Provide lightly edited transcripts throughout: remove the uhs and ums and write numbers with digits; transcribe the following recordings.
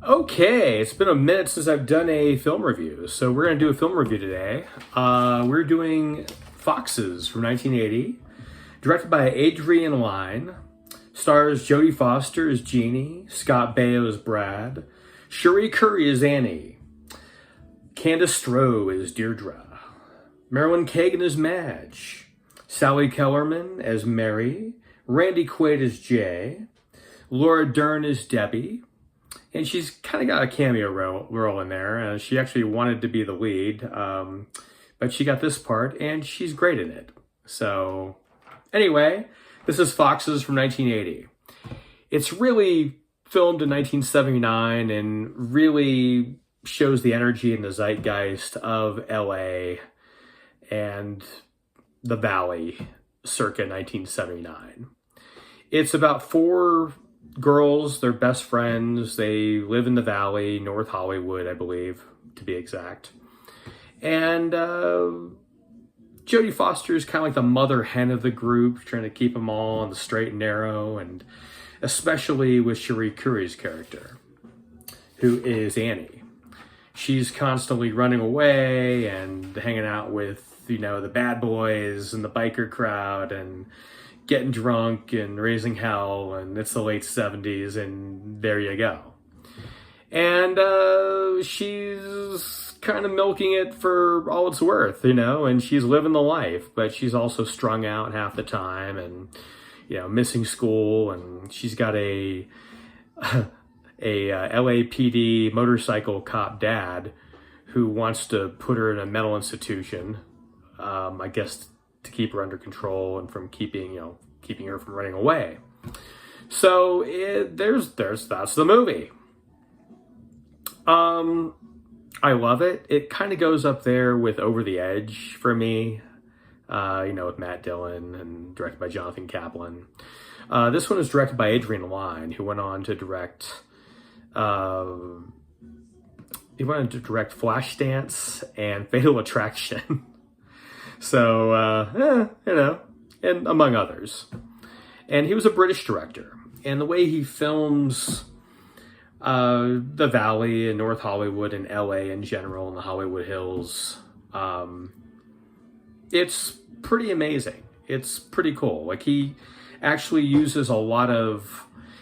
Okay, it's been a minute since I've done a film review, so we're going to do a film review today. We're doing Foxes from 1980, directed by Adrian Lyne, stars Jodie Foster as Jeannie, Scott Baio as Brad, Cheri Currie as Annie, Candace Stroh as Deirdre, Marilyn Kagan as Madge, Sally Kellerman as Mary, Randy Quaid as Jay, Laura Dern as Debbie, and she's kind of got a cameo role in there. She actually wanted to be the lead, but she got this part, and she's great in it. So, anyway, this is Foxes from 1980. It's really filmed in 1979 and really shows the energy and the zeitgeist of LA and the Valley circa 1979. It's about four girls, they're best friends. They live in the Valley, North Hollywood, I believe, to be exact. And Jodie Foster is kind of like the mother hen of the group, trying to keep them all on the straight and narrow, and especially with Cheri Currie's character, who is Annie. She's constantly running away and hanging out with, the bad boys and the biker crowd and getting drunk and raising hell, and it's the late 70s, and there you go. And she's kind of milking it for all it's worth, and she's living the life, but she's also strung out half the time and, missing school, and she's got a LAPD motorcycle cop dad who wants to put her in a mental institution, I guess, to keep her under control and from keeping her from running away. So that's the movie. I love it. It kind of goes up there with Over the Edge for me, with Matt Dillon and directed by Jonathan Kaplan. This one is directed by Adrian Lyne, who went on to direct Flashdance and Fatal Attraction. So, and among others. And he was a British director. And the way he films the Valley and North Hollywood and LA in general and the Hollywood Hills, it's pretty amazing. It's pretty cool. Like, he actually uses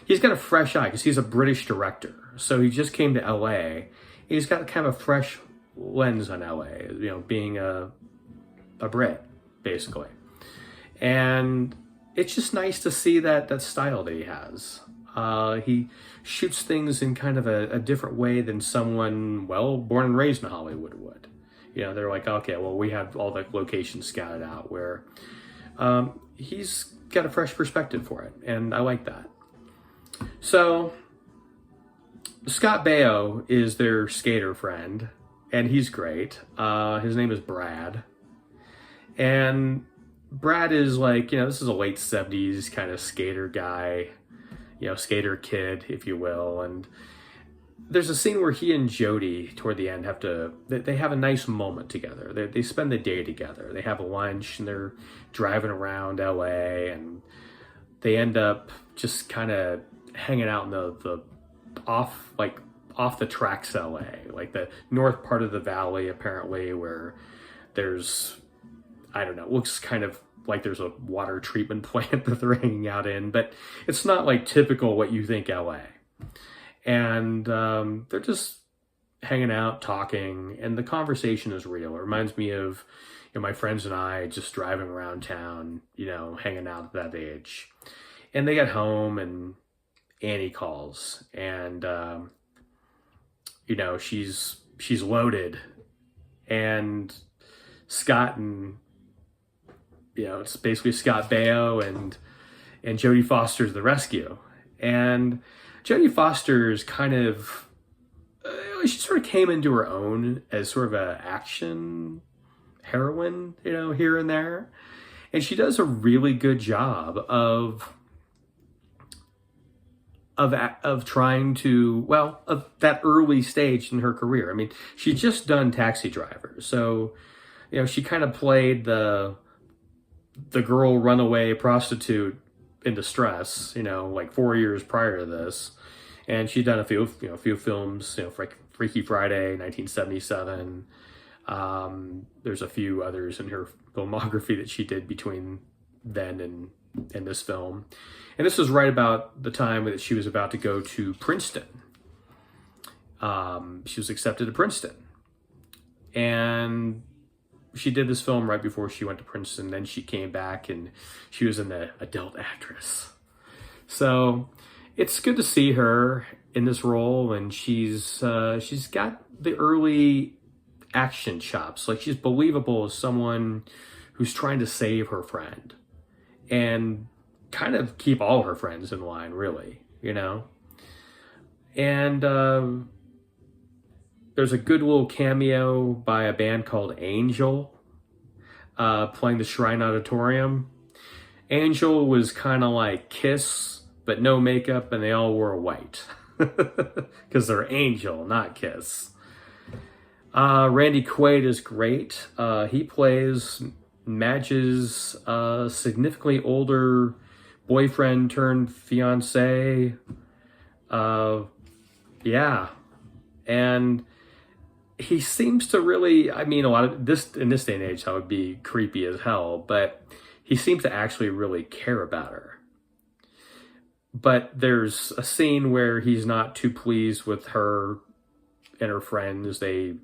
he's got a fresh eye because he's a British director. So he just came to LA. He's got kind of a fresh lens on LA, being a Brit, basically. And it's just nice to see that style that he has. He shoots things in kind of a different way than someone, born and raised in Hollywood would. They're like, okay, well, we have all the locations scouted out, where he's got a fresh perspective for it, and I like that. So, Scott Baio is their skater friend, and he's great. His name is Brad. And Brad is like, this is a late 70s kind of skater guy, skater kid, if you will. And there's a scene where he and Jodie, toward the end, they have a nice moment together. They spend the day together. They have a lunch, and they're driving around LA, and they end up just kind of hanging out in the off the tracks LA, like the north part of the Valley, apparently, where there's, I don't know, looks kind of like there's a water treatment plant that they're hanging out in, but it's not like typical what you think LA. And they're just hanging out, talking, and the conversation is real. It reminds me of my friends and I just driving around town, hanging out at that age. And they get home, and Annie calls, and she's loaded, and Scott and it's basically Scott Baio and Jodie Foster's the rescue. And Jodie Foster's kind of, she sort of came into her own as sort of an action heroine, here and there. And she does a really good job of trying to, of that early stage in her career. I mean, she'd just done Taxi Driver. So, she kind of played the girl runaway prostitute in distress, like 4 years prior to this. And she'd done a few films, Freaky Friday, 1977. There's a few others in her filmography that she did between then and this film. And this was right about the time that she was about to go to Princeton. She was accepted to Princeton. And she did this film right before she went to Princeton. Then she came back and she was an adult actress. So it's good to see her in this role, and she's got the early action chops. Like, she's believable as someone who's trying to save her friend and kind of keep all her friends in line, really, And there's a good little cameo by a band called Angel, playing the Shrine Auditorium. Angel was kind of like Kiss, but no makeup, and they all wore white. Because they're Angel, not Kiss. Randy Quaid is great. He plays Madge's significantly older boyfriend turned fiance. Yeah. And he seems to really, a lot of this, in this day and age, that would be creepy as hell, but he seems to actually really care about her. But there's a scene where he's not too pleased with her and her friends. They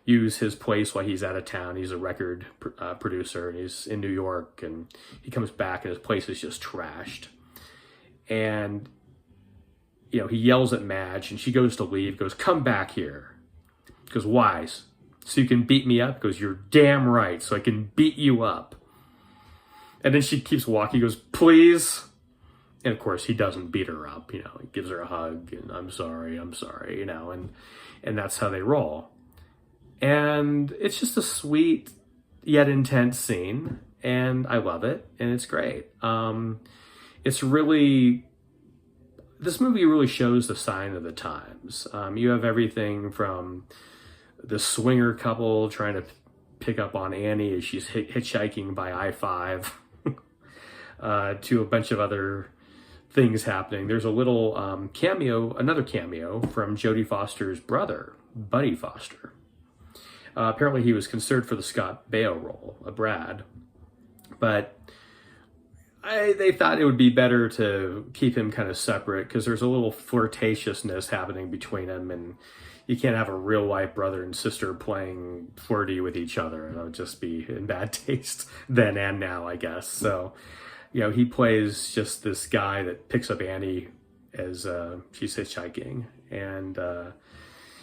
use his place while he's out of town. He's a record producer, and he's in New York, and he comes back and his place is just trashed. And, he yells at Madge, and she goes to leave, goes, "Come back here." Goes, "Why? So you can beat me up?" Goes, "You're damn right, so I can beat you up." And then she keeps walking, goes, "Please." And of course, he doesn't beat her up, he gives her a hug, and I'm sorry, and that's how they roll. And it's just a sweet yet intense scene, and I love it, and it's great. This movie really shows the sign of the times. You have everything from the swinger couple trying to pick up on Annie as she's hitchhiking by I-5 to a bunch of other things happening. There's a little another cameo from Jodie Foster's brother, Buddy Foster. Apparently he was considered for the Scott Baio role, Brad, but they thought it would be better to keep him kind of separate because there's a little flirtatiousness happening between them, and you can't have a real life brother and sister playing flirty with each other. It would just be in bad taste then and now, I guess. So, he plays just this guy that picks up Annie as she's hitchhiking. And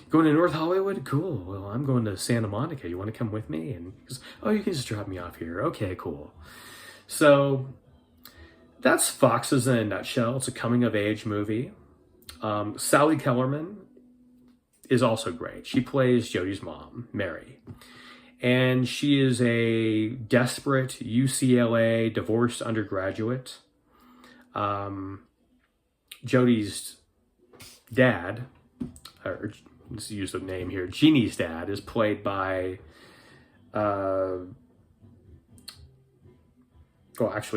going to North Hollywood? Cool. Well, I'm going to Santa Monica. You want to come with me? And he goes, "Oh, you can just drop me off here." Okay, cool. So that's Foxes in a nutshell. It's a coming-of-age movie. Sally Kellerman is also great. She plays Jodie's mom, Mary. And she is a desperate UCLA divorced undergraduate. Jodie's dad, or let's use the name here, Jeannie's dad, is played by,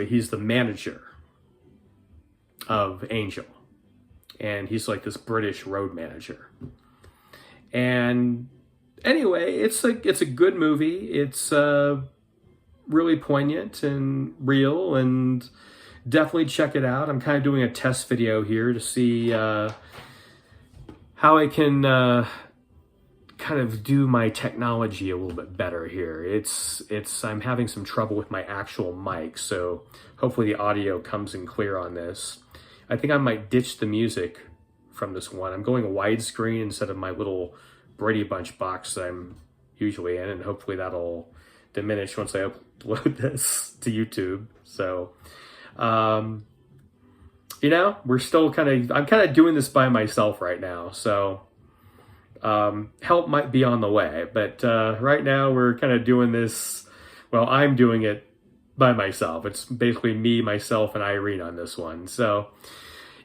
he's the manager of Angel. And he's like this British road manager. And anyway, it's a good movie. It's really poignant and real, and definitely check it out. I'm kind of doing a test video here to see how I can kind of do my technology a little bit better here. I'm having some trouble with my actual mic, so hopefully the audio comes in clear on this. I think I might ditch the music from this one. I'm going widescreen instead of my little Brady Bunch box that I'm usually in, and hopefully that'll diminish once I upload this to YouTube. So, we're still I'm kind of doing this by myself right now. So, help might be on the way, but right now we're kind of doing this, I'm doing it by myself. It's basically me, myself, and Irene on this one. So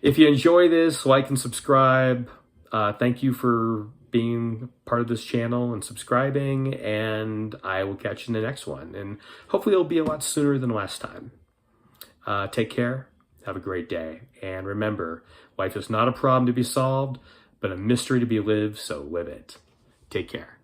if you enjoy this, like and subscribe. Thank you for being part of this channel and subscribing, and I will catch you in the next one. And hopefully it'll be a lot sooner than last time. Take care, Have a great day. And remember, life is not a problem to be solved, but a mystery to be lived, so live it. Take care.